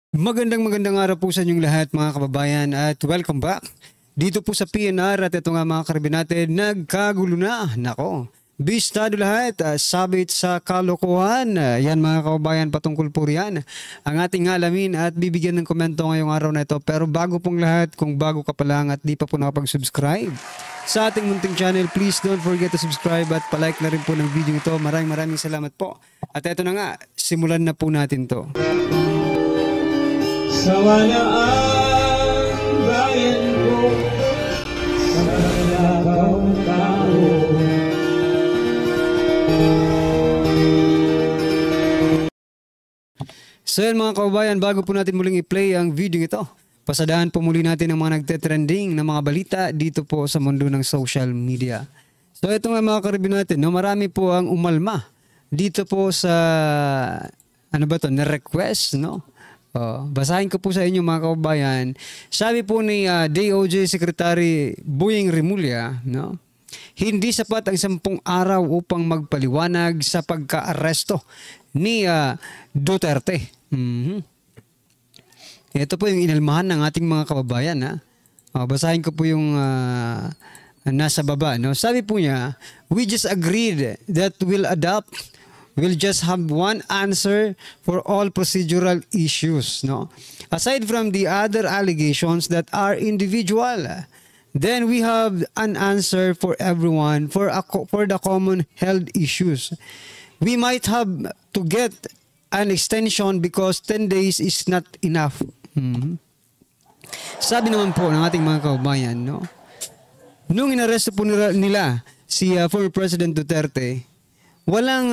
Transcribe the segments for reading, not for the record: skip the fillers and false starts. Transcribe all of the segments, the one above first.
Magandang araw po sa inyong lahat mga kababayan at welcome back dito po sa PNR at ito nga mga karabin natin, nagkagulo na. Nako, bistado lahat, sabit sa kalokohan. Yan mga kababayan, patungkol po riyan ang ating alamin at bibigyan ng komento ngayong araw na ito. Pero bago pong lahat, kung bago ka pa lang at di pa po nakapag-subscribe sa ating munting channel, please don't forget to subscribe at palike na rin po ng video ito. Maraming salamat po. At ito na nga, simulan na po natin to. Sawa na ang bayan ko sa kalabang tao. So yan mga kababayan, bago po natin muling i-play ang video ito, pasadahan po muli natin ang mga nagte-trending na mga balita dito po sa mundo ng social media. So ito nga mga karibin natin, no, marami po ang umalma dito po sa, na-request, no? Basahin ko po sa inyo mga kababayan. Sabi po ni DOJ Secretary Boying Rimulya, no? Hindi sapat ang 10 araw upang magpaliwanag sa pagka-aresto ni Duterte. Ito po yung inalmahan ng ating mga kababayan. Basahin ko po yung nasa baba. No? Sabi po niya, we just agreed that we'll just have one answer for all procedural issues. No? Aside from the other allegations that are individual, then we have an answer for everyone for the common held issues. We might have to get an extension because 10 days is not enough. Sabi naman po ng ating mga kababayan, no? Nung inaresto po nila si former President Duterte, walang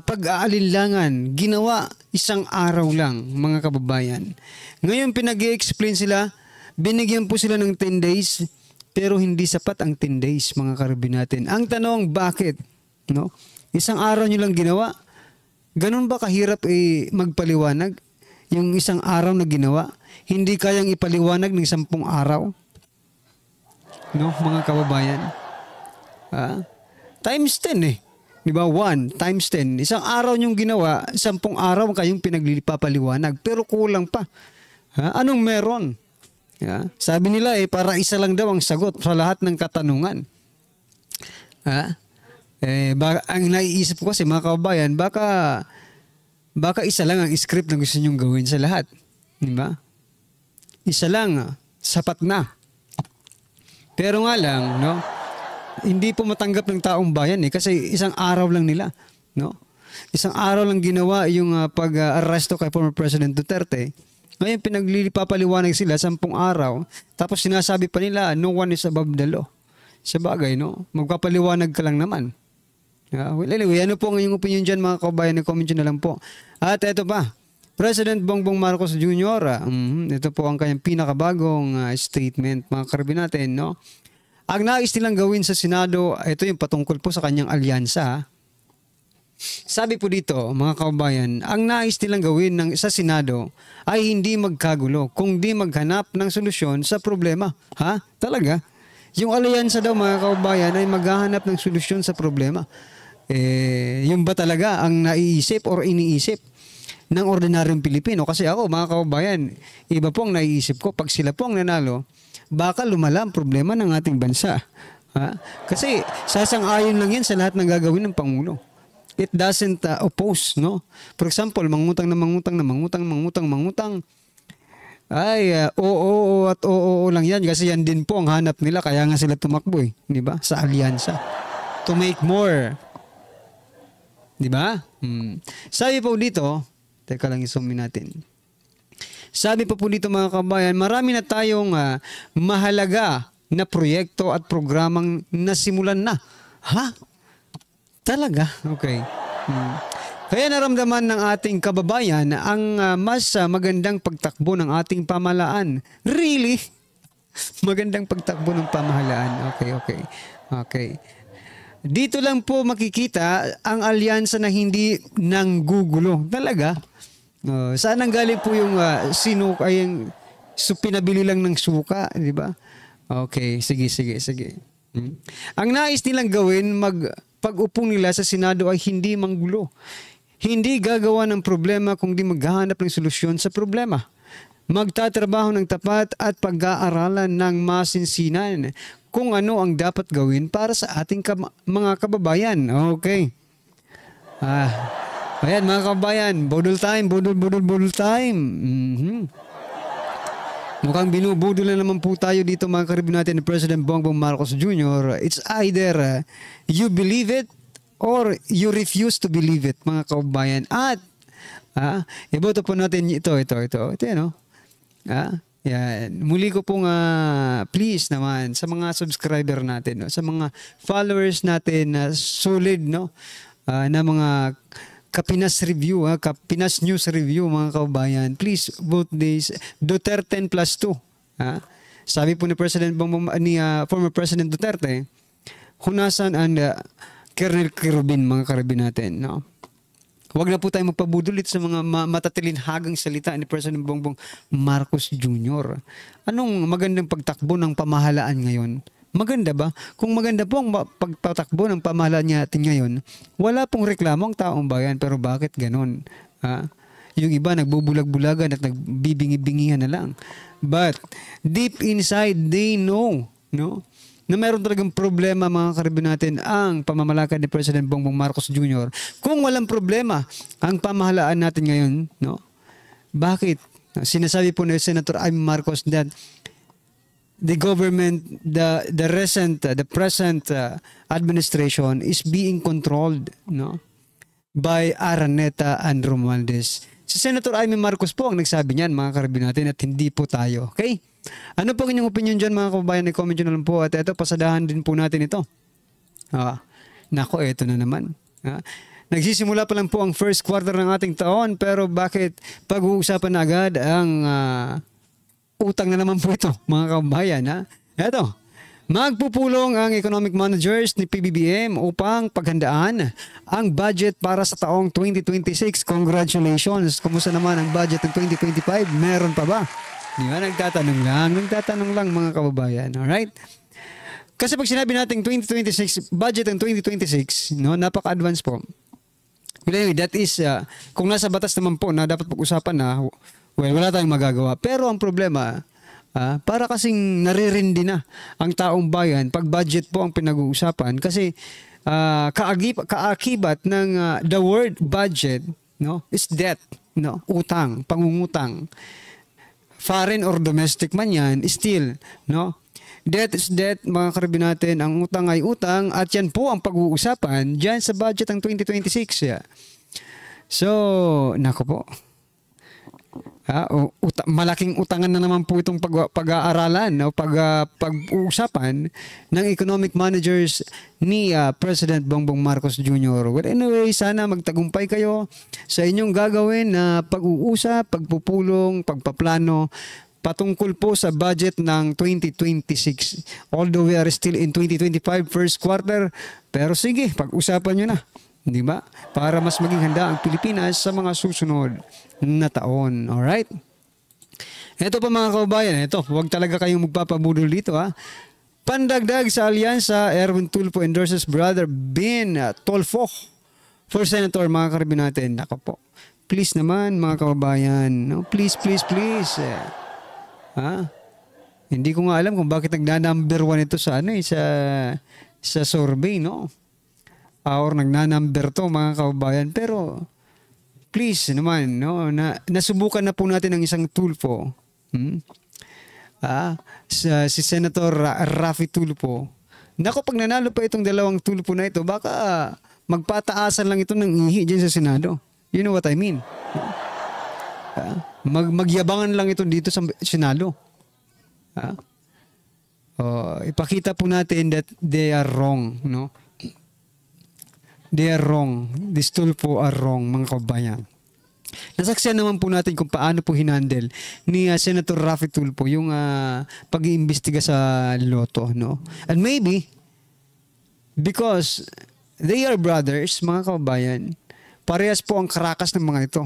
pag-aalinlangan, ginawa 1 araw lang mga kababayan. Ngayon pinag-i-explain sila, binigyan po sila ng 10 days, pero hindi sapat ang 10 days mga karabin natin. Ang tanong, bakit? No? 1 araw nyo lang ginawa? Ganun ba kahirap magpaliwanag? Yung 1 araw na ginawa, hindi kayang ipaliwanag ng 10 araw? No, mga kababayan? Times 10 Di ba? 1 times 10. 1 araw nyong ginawa, 10 araw kayong pinaglipapaliwanag. Pero kulang pa. Anong meron? Sabi nila para isa lang daw ang sagot sa lahat ng katanungan. Ang naiisip ko kasi mga kababayan, baka isa lang ang script na gusto nyong gawin sa lahat. Di ba? Isa lang, sapat na. Pero nga lang, no? Hindi po matanggap ng taong bayan kasi 1 araw lang nila, no? 1 araw lang ginawa yung pag-aresto kay former President Duterte. Ngayon pinaglilipapaliwanag sila 10 araw, tapos sinasabi pa nila no one is above the law. Sa bagay, no? Magpapaliwanag ka lang naman. Well, anyway, ano po ang inyong opinion dyan mga kabayan? Comment nyo na lang po. At ito pa, President Bongbong Marcos Jr., ito po ang kanyang pinakabagong statement mga karabin natin, no? Ang nais nilang gawin sa Senado, ito yung patungkol po sa kanyang alyansa. Sabi po dito, mga kababayan, ang nais nilang gawin sa Senado ay hindi magkagulo, kundi maghanap ng solusyon sa problema. Talaga? Yung alyansa daw mga kababayan ay maghahanap ng solusyon sa problema. Yung ba talaga ang naiisip or iniisip ng ordinaryong Pilipino? Kasi ako mga kababayan, iba po ang naiisip ko. Pag sila po ang nanalo, baka lumala ang problema ng ating bansa. Kasi sasang-ayon lang yan sa lahat ng gagawin ng Pangulo. It doesn't oppose, no? For example, mangutang. Ay, oo at oo lang yan. Kasi yan din po ang hanap nila. Kaya nga sila tumakbo di ba? Sa alyansa. To make more. Di ba? Sabi po dito, teka lang i-zoom natin. Sabi pa po dito mga kabayan, marami na tayong mahalaga na proyekto at programang nasimulan na. Talaga? Okay. Kaya naramdaman ng ating kababayan ang mas magandang pagtakbo ng ating pamahalaan. Really? Magandang pagtakbo ng pamahalaan. Okay. Dito lang po makikita ang alyansa na hindi nanggugulo. Talaga? Saan ang galing po yung pinabili lang ng suka, di ba? Okay, sige. Ang nais nilang gawin pag-upo nila sa Senado ay hindi manggulo. Hindi gagawa ng problema kundi maghahanap ng solusyon sa problema. magtatrabaho ng tapat at pag-aaralan ng masinsinan kung ano ang dapat gawin para sa ating mga kababayan. Okay. Ayan mga kababayan, budol time, budol time. Mukhang binubudol na naman po tayo dito mga karibin natin ni President Bongbong Marcos Jr. It's either you believe it or you refuse to believe it mga kababayan. At iboto po natin ito, no? Yan. Muli ko pong please naman sa mga subscriber natin, no? Sa mga followers natin na solid, no? Na mga Kapinas Review, Kapinas News Review mga kababayan, please vote this Duterte 2+. Sabi po ni former President Duterte, hunasan and Colonel Kirubin mga karibin natin, no? Huwag na po tayo magpabudol dito sa mga matatilinhagang salita ni President Bongbong Marcos Jr. Anong magandang pagtakbo ng pamahalaan ngayon? Maganda ba? Kung maganda po ang pagpatakbo ng pamahalaan natin ngayon, wala pong reklamo ang taong bayan. Pero bakit ganun? Yung iba nagbubulag-bulagan at nagbibingi-bingihan na lang. But deep inside, they know, no? Na meron talagang problema mga karibin natin ang pamamalakad ni President Bongbong Marcos Jr. Kung walang problema ang pamahalaan natin ngayon, no? Bakit? Sinasabi po ni Senator Amy Marcos that the government, the present administration is being controlled, no, by Araneta and Romualdez. Si Senator Amy Marcos po ang nagsabi niyan mga karibin natin at hindi po tayo. Okay? Ano po inyong opinion dyan mga kababayan? I-comment nyo na lang po at ito, pasadahan din po natin ito. Nako, ito na naman. Nagsisimula pa lang po ang first quarter ng ating taon pero bakit pag-uusapan na agad ang utang na naman po ito mga kababayan? Ito, magpupulong ang economic managers ni PBBM upang paghandaan ang budget para sa taong 2026. Congratulations! Kumusta naman ang budget ng 2025? Meron pa ba? Di ba? Nagtatanong lang mga kababayan. Alright? Kasi pag sinabi natin 2026, budget ng 2026, no, napaka-advance po. Anyway, that is, kung nasa batas naman po na dapat pag-usapan na, well, wala tayong magagawa. Pero ang problema, para kasing naririndi na ang taong bayan pag budget po ang pinag-uusapan. Kasi kaakibat ng the word budget, no, is debt, no, utang, pangungutang. Foreign or domestic man yan, still, no? Debt is debt, mga karibin natin. Ang utang ay utang at yan po ang pag-uusapan dyan sa budget ng 2026. Yeah. So, nako po. Malaking utangan na naman po itong pag-aaralan o pag-uusapan ng economic managers ni President Bongbong Marcos Jr. Well, anyway, sana magtagumpay kayo sa inyong gagawin na pag-uusap, pagpupulong, pagpaplano patungkol po sa budget ng 2026. Although we are still in 2025 first quarter, pero sige, pag-usapan nyo na. Di ba? Para mas maging handa ang Pilipinas sa mga susunod na taon. Alright? Ito pa mga kababayan, ito, huwag talaga kayong magpapabudol dito Pandagdag sa alyansa, Erwin Tulfo endorses brother Bin Tolfo for senator mga karibin natin. Nako po. Please naman mga kababayan. No? Please. Hindi ko nga alam kung bakit nagna-number 1 ito sa sa survey, no? Or nagnanumber to mga kababayan, pero please naman, no, nasubukan na po natin ang isang Tulfo. Si Senator Raffy Tulfo. Nako, pag nanalo pa itong dalawang Tulfo na ito, baka magpataasan lang ito ng ihi dyan sa Senado. You know what I mean? Magyabangan lang ito dito sa Senado. Ipakita po natin that they are wrong, no? They are wrong. These Tulfo are wrong, mga kababayan. Nasaksihan naman po natin kung paano po hinandle ni Senator Raffy Tulfo yung pag-iimbestiga sa Lotto, no? And maybe, because they are brothers, mga kababayan, parehas po ang karakas ng mga ito.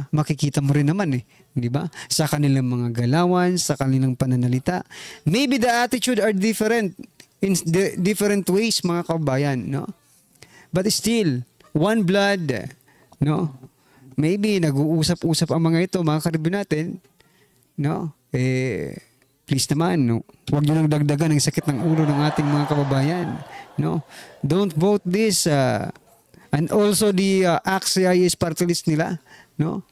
Makikita mo rin naman di ba? Sa kanilang mga galawan, sa kanilang pananalita. Maybe the attitude are different in different ways, mga kababayan, no? But still, one blood, no? Maybe nag-uusap-usap ang mga ito, mga karibin natin. no? Please naman, no? Huwag nyo nang dagdagan ng sakit ng ulo ng ating mga kababayan, no? Don't vote this, and also the AXIS party list nila, no?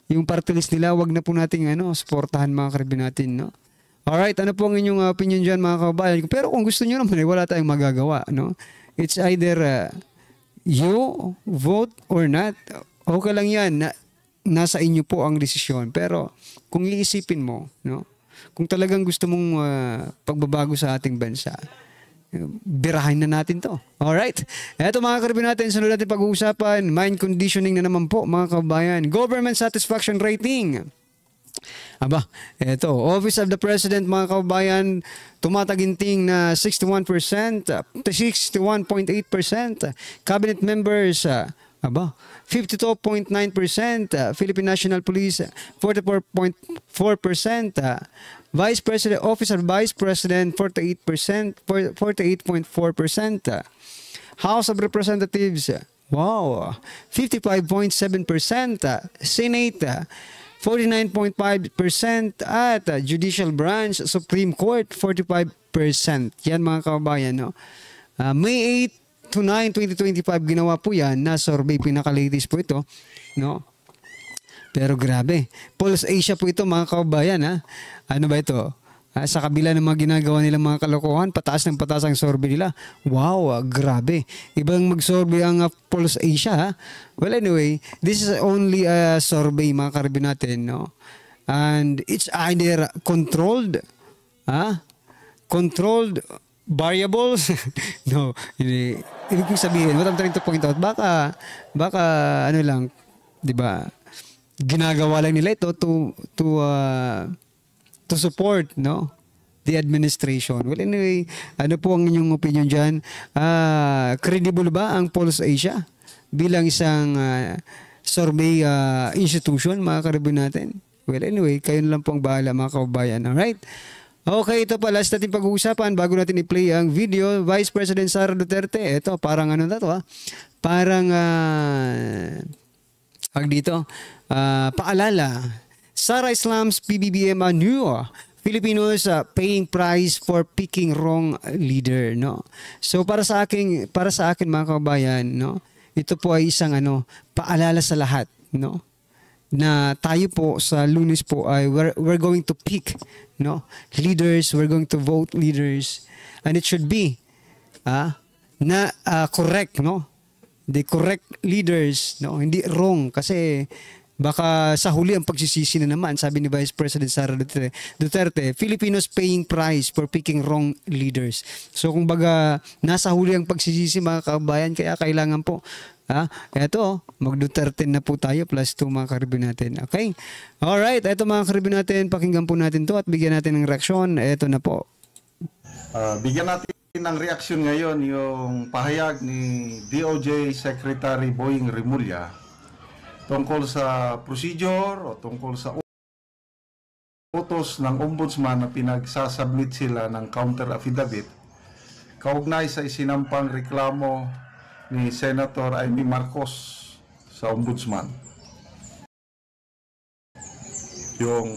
Yung party list nila, wag na po nating suportahan mga karibin natin, no? Alright, ano po ang inyong opinion dyan mga kababayan? Pero kung gusto nyo naman, wala tayong magagawa, no? It's either you vote or not. Okay lang yan. Nasa inyo po ang desisyon. Pero kung iisipin mo, no? Kung talagang gusto mong pagbabago sa ating bansa, birahin na natin to. Alright? Eto mga karibin natin, sunod natin pag-uusapan, mind conditioning na naman po mga kababayan. Government satisfaction rating. Aba, eto, Office of the President mga kababayan, tumataginting na 61%, 61.8%. Cabinet members, 52.9%, Philippine National Police 44.4%, Vice President, Office of Vice President 48%, 48.4%, House of Representatives, 55.7%, Senate 49.5%, at Judicial Branch, Supreme Court 45%. Yan mga kababayan, no? May 8 to 9, 2025 ginawa po yan na survey, pinaka-latest po ito, no? Pero grabe. Pulse Asia po ito mga kababayan, ha? Ano ba ito? Sa kabila ng mga ginagawa nilang mga kalokohan, pataas ng pataas ang survey nila. Wow, grabe. Ibang mag-survey ang Pulse Asia, ha? Well, anyway, this is only a survey mga karibin natin, no? And it's either controlled, controlled variables. No, hindi. Ibig kong sabihin, what I'm trying to point out, baka ano lang, 'di ba? Ginagawa lang nila ito to support, no, the administration. Well, anyway, ano po ang inyong opinion diyan? Credible ba ang Pulse Asia bilang isang survey institution mga karibin natin? Well, anyway, kayo na lang po ang bahala mga kababayan. Alright? Okay, ito pa last natin pag-uusapan bago natin i-play ang video. Vice President Sara Duterte, ito parang ano na to, parang paalala. Sara Islam's PBBM new Filipinos paying price for picking wrong leader, no? So para sa akin mga kababayan, no? Ito po ay isang paalala sa lahat, no? Na tayo po sa Lunes po ay we're going to pick, no, leaders, we're going to vote leaders, and it should be correct, no? The correct leaders, no, hindi wrong, kasi baka sa huli ang pagsisisi na naman, sabi ni Vice President Sara Duterte, Filipinos paying price for picking wrong leaders. So kung baga nasa huli ang pagsisisi mga kabayan, kaya kailangan po eto, mag-Duterte na po tayo +2 mga karibin natin. Okay? Alright, eto mga karibin natin, pakinggan po natin to at bigyan natin ng reaksyon. Eto na po. Bigyan natin ng reaksyon ngayon yung pahayag ni DOJ Secretary Boying Rimulya tungkol sa procedure o tungkol sa utos ng ombudsman na pinagsasubmit sila ng counter affidavit kaugnay sa isinampang reklamo ni Senator Amy Marcos sa ombudsman. Yung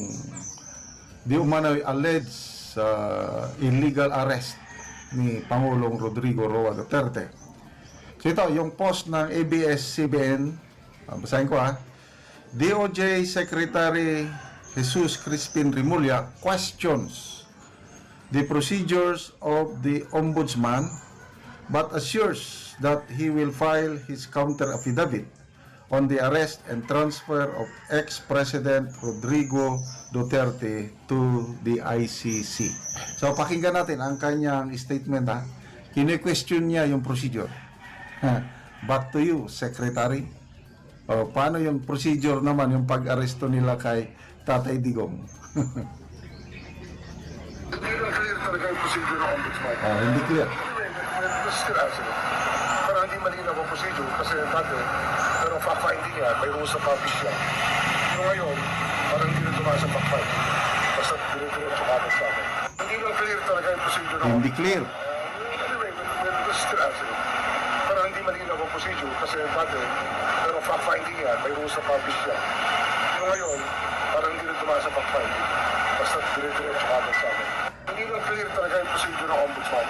di umano'y alleged sa illegal arrest ni Pangulong Rodrigo Roa Duterte. So ito, yung post ng ABS-CBN, basahin ko DOJ Secretary Jesus Crispin Rimulya questions the procedures of the Ombudsman but assures that he will file his counter affidavit on the arrest and transfer of ex-President Rodrigo Duterte to the ICC. So pakinggan natin ang kanyang statement. Kine-question niya yung procedure. Back to you, Secretary. Paano yung procedure naman, yung pag-aresto nila kay Tatay Digong? Hindi lang clear talaga yung procedure ng ombudsman. Hindi clear. Still answer it. Pero hindi malinaw ang procedure kasi dati, pero fact-finding yan, may rules sa publish yan. So ngayon, parang hindi na tumaas ang fact-finding. Basta dire-diretso kapag sa akin. Hindi lang clear talaga yung procedure ng Hindi clear. Anyway, still answer it. Pero hindi malinaw ang procedure kasi dati, pero fact-finding yan, may rules sa publish yan. So ngayon, parang hindi na tumaas ang fact-finding. dire-diretso kagad sa amin. Hindi lang clear talaga yung procedure ng ombudsman.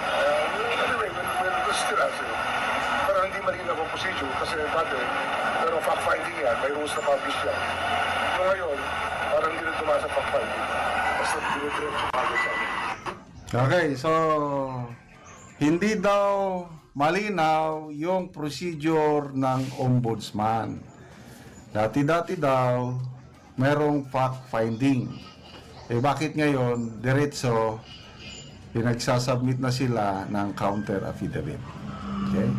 Anyway, we'll still answer it. Pero hindi malinaw ang procedure kasi dati, pero fact-finding yan, may rules na publish yan. So ngayon, parang hindi rin tumaas ang fact-finding. Basta dire-diretso kagad sa amin. Okay, so hindi daw malinaw yung procedure ng ombudsman. Dati-dati daw merong fact-finding. Eh bakit ngayon diretso pinagsasubmit na sila ng counter affidavit? Okay?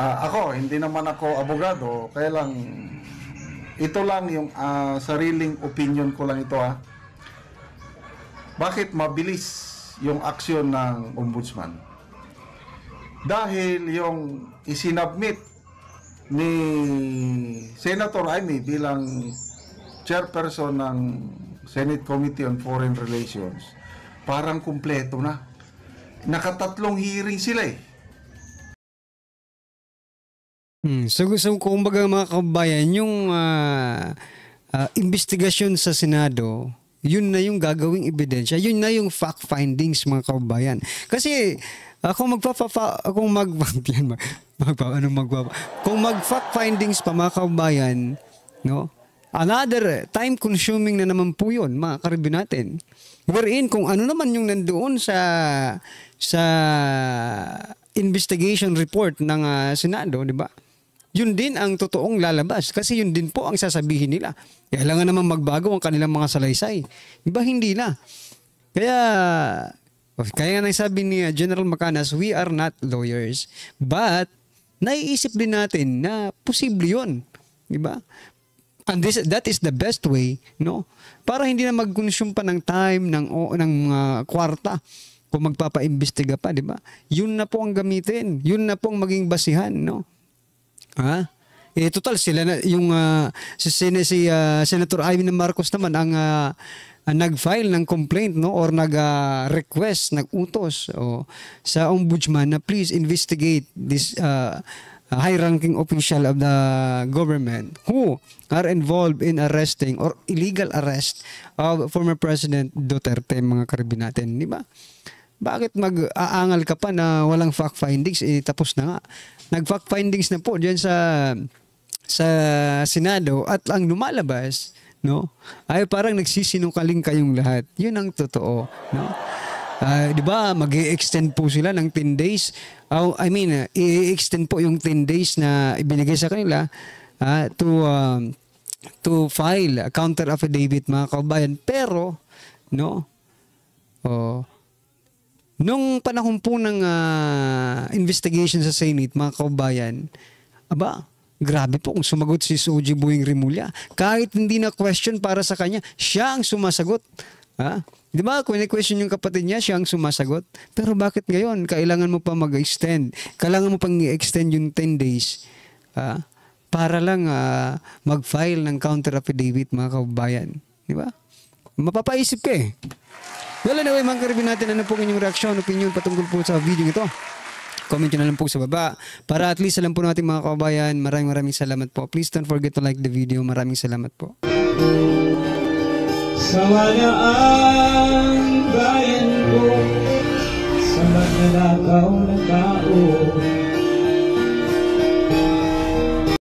Ako, hindi naman ako abogado, kaya lang ito lang yung sariling opinion ko lang ito Bakit mabilis yung aksyon ng ombudsman? Dahil yung isinabmit ni Senator Amy bilang chairperson ng Senate Committee on Foreign Relations, parang kumpleto na. Nakatatlong hearing sila So kumbaga mga kabayan, yung investigasyon sa Senado, yun na yung gagawing ebidensya, yun na yung fact findings mga kabayan. Kasi kung mag-fact findings pa mga kabayan, no? Another time consuming na naman po yun, mga karibin natin. Wherein kung ano naman yung nandoon sa investigation report ng Senado, di ba? Yun din ang totoong lalabas kasi yun din po ang sasabihin nila. Kailangan naman magbago ang kanilang mga salaysay. Di ba? Hindi na. Kaya nga sabi ni General Macanas, we are not lawyers. But, naiisip din natin na posible yun. Di ba? And that is the best way, no? Para hindi na mag-consume pa ng time, ng kwarta kung magpapaimbestiga pa, di ba? Yun na po ang gamitin. Yun na po ang maging basihan, no? Total sila na yung si Senator Amy Marcos naman ang nag-file ng complaint, no, or nag-request, nag-utos sa ombudsman na please investigate this high-ranking official of the government who are involved in arresting or illegal arrest of former President Duterte, mga karibin natin, di ba? Bakit mag-aangal ka pa na walang fact findings? Tapos na nga. Nag-fact findings na po diyan sa Senado at ang lumalabas, no, ay parang nagsisinungaling kayong lahat. Yun ang totoo, no? Di ba, mag-i-extend po sila ng 10 days. I-extend po yung 10 days na ibinigay sa kanila to file a counter affidavit, mga kabayan. Pero, no, nung panahon po ng investigation sa Senate, mga kabayan, grabe po kung sumagot si Soji Boying Rimulya. Kahit hindi na question para sa kanya, siya ang sumasagot. Di ba? Kung question yung kapatid niya, siya ang sumasagot. Pero bakit ngayon? Kailangan mo pa mag-extend. Kailangan mo pang i-extend yung 10 days para lang mag-file ng counter affidavit, mga kabayan. Di ba? Mapapaisip ka eh. Well, anyway, mga karibin natin, ano po inyong reaksyon, opinion patungkol po sa video ito? Comment nyo na lang po sa baba. Para at least alam po natin, mga kabayan. Maraming salamat po. Please don't forget to like the video. Maraming salamat po. Sawa na ang bayan ko sa magnanakaw na tao.